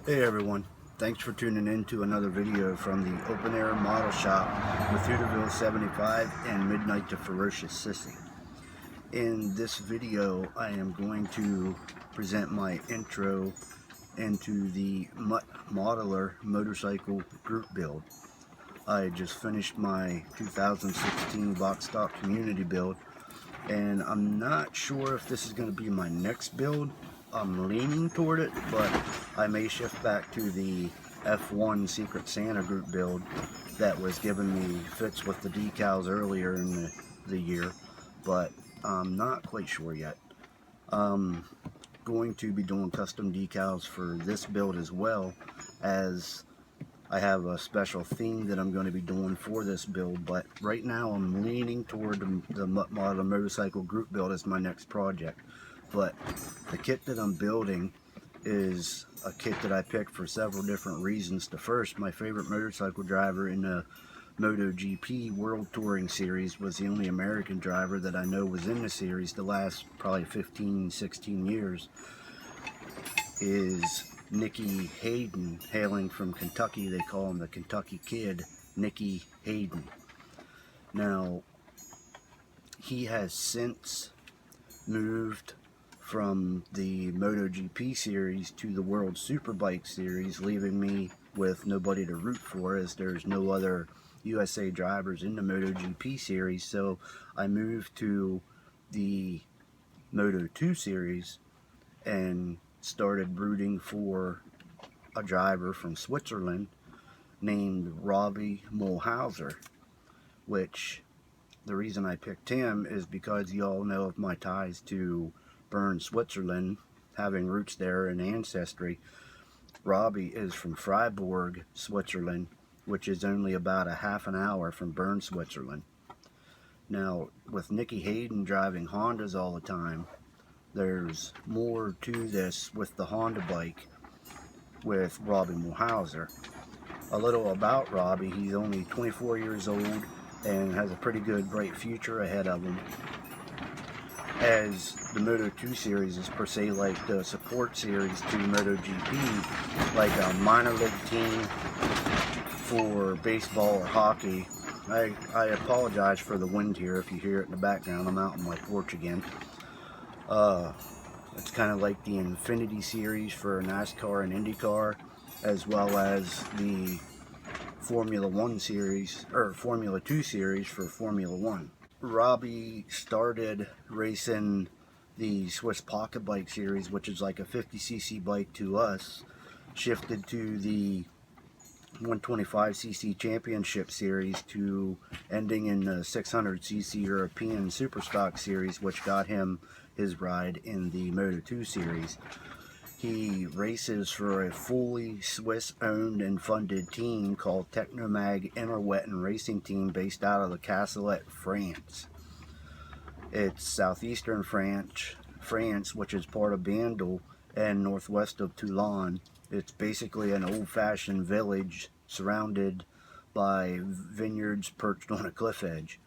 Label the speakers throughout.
Speaker 1: Hey everyone, thanks for tuning in to another video from the Open Air Model Shop with Hooterville 75 and Midnight to Ferocious Sissy. In this video I am going to present my intro into the Muttmodeler motorcycle group build. I just finished my 2016 box stock community build, and I'm not sure if this is going to be my next build. I'm leaning toward it, but I may shift back to the F1 Secret Santa group build that was giving me fits with the decals earlier in the year, but I'm not quite sure yet. I'm going to be doing custom decals for this build as well, as I have a special theme that I'm going to be doing for this build, but right now I'm leaning toward the Muttmodeler motorcycle group build as my next project. But the kit that I'm building is a kit that I picked for several different reasons. The first, my favorite motorcycle driver in the MotoGP World Touring Series was the only American driver that I know was in the series the last probably 15, 16 years, is Nicky Hayden, hailing from Kentucky. They call him the Kentucky Kid, Nicky Hayden. Now, he has since moved from the MotoGP series to the World Superbike series, leaving me with nobody to root for, as there's no other USA drivers in the MotoGP series. So I moved to the Moto2 series and started rooting for a driver from Switzerland named Robbie Mulhauser, which the reason I picked him is because you all know of my ties to Bern, Switzerland, having roots there and ancestry. Robbie is from Freiburg, Switzerland, which is only about a half an hour from Bern, Switzerland. Now, with Nicky Hayden driving Hondas all the time, there's more to this with the Honda bike with Robbie Mulhauser. A little about Robbie: he's only 24 years old and has a pretty good, bright future ahead of him, as the Moto2 series is per se like the support series to MotoGP, like a minor league team for baseball or hockey. I apologize for the wind here if you hear it in the background. I'm out on my porch again. It's kind of like the Infinity series for NASCAR and IndyCar, as well as the Formula 1 series, or Formula 2 series for Formula 1. Robbie started racing the Swiss Pocket Bike series, which is like a 50cc bike to us, shifted to the 125cc championship series, to ending in the 600cc European Superstock series, which got him his ride in the Moto2 series. He races for a fully Swiss-owned and funded team called Technomag Interwetten Racing Team, based out of the Castellet, France. It's southeastern France, which is part of Bandol and northwest of Toulon. It's basically an old-fashioned village surrounded by vineyards perched on a cliff edge.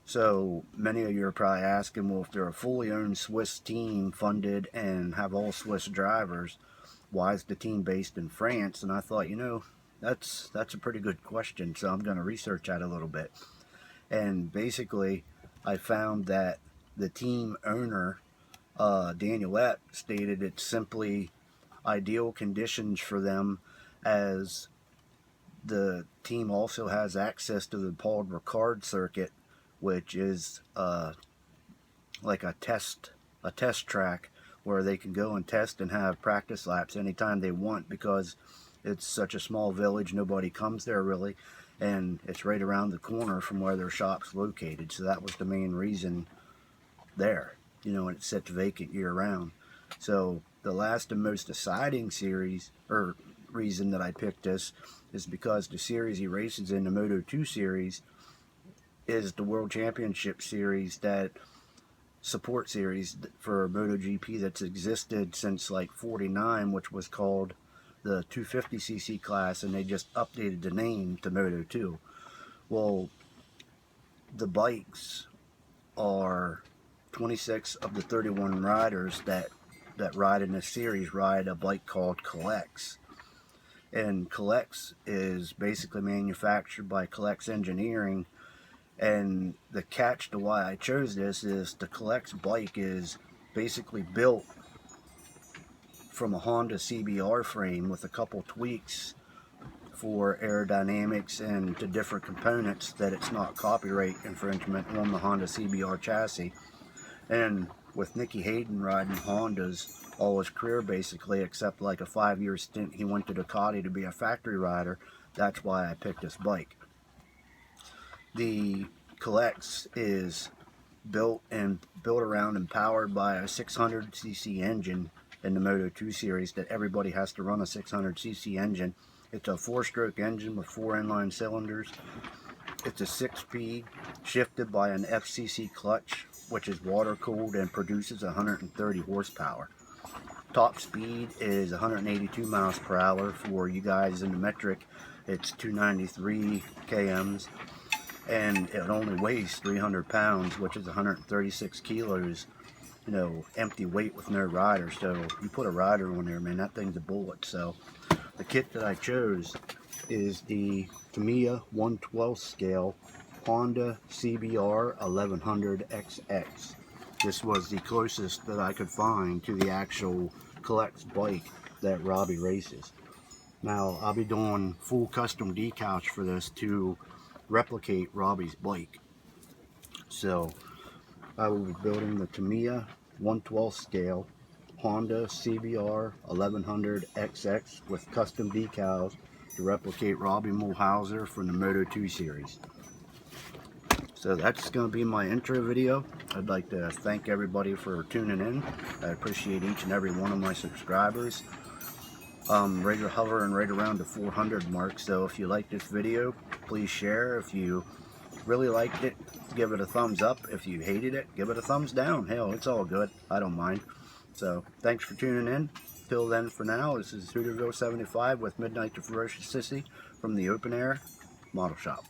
Speaker 1: So many of you are probably asking, well, if they're a fully owned Swiss team funded and have all Swiss drivers, why is the team based in France? And I thought, that's a pretty good question, so I'm going to research that a little bit. And basically, I found that the team owner, Daniel Epp, stated it's simply ideal conditions for them, as the team also has access to the Paul Ricard circuit, which is like a test track where they can go and test and have practice laps anytime they want, because it's such a small village, nobody comes there really, and it's right around the corner from where their shop's located. So that was the main reason there, and it sits vacant year round. So the last and most deciding series, or reason that I picked this, is because the series he races in, the Moto2 series, is the World Championship series, that support series for MotoGP that's existed since like 49, which was called the 250cc class, and they just updated the name to Moto2. Well, the bikes are 26 of the 31 riders that that ride in this series ride a bike called Collex. And Collex is basically manufactured by Collex Engineering. And the catch to why I chose this is the Collex bike is basically built from a Honda CBR frame with a couple tweaks for aerodynamics and to different components that it's not copyright infringement on the Honda CBR chassis. And with Nicky Hayden riding Hondas all his career basically, except like a 5-year stint he went to Ducati to be a factory rider, that's why I picked this bike. The Collex is built around and powered by a 600cc engine in the Moto 2 series that everybody has to run a 600cc engine. It's a 4-stroke engine with 4 inline cylinders. It's a 6-speed shifted by an FCC clutch, which is water cooled and produces 130 horsepower. Top speed is 182 miles per hour. For you guys in the metric, it's 293 kms. And it only weighs 300 pounds, which is 136 kilos, you know, empty weight with no rider. So you put a rider on there, man, that thing's a bullet. So the kit that I chose is the Tamiya 1/12 scale Honda CBR 1100XX. This was the closest that I could find to the actual Collex bike that Robbie races. Now, I'll be doing full custom decals for this to replicate Robbie's bike. So, I will be building the Tamiya 1/12 scale Honda CBR 1100XX with custom decals to replicate Robbie Mulhauser from the Moto 2 series. So that's going to be my intro video. I'd like to thank everybody for tuning in. I appreciate each and every one of my subscribers. Right hovering right around the 400 mark. So if you like this video, please share. If you really liked it, give it a thumbs up. If you hated it, give it a thumbs down. Hell, it's all good. I don't mind. So thanks for tuning in. Till then, for now, this is Hooterville 75 with Midnight to Ferocious Sissy from the Open Air Model Shop.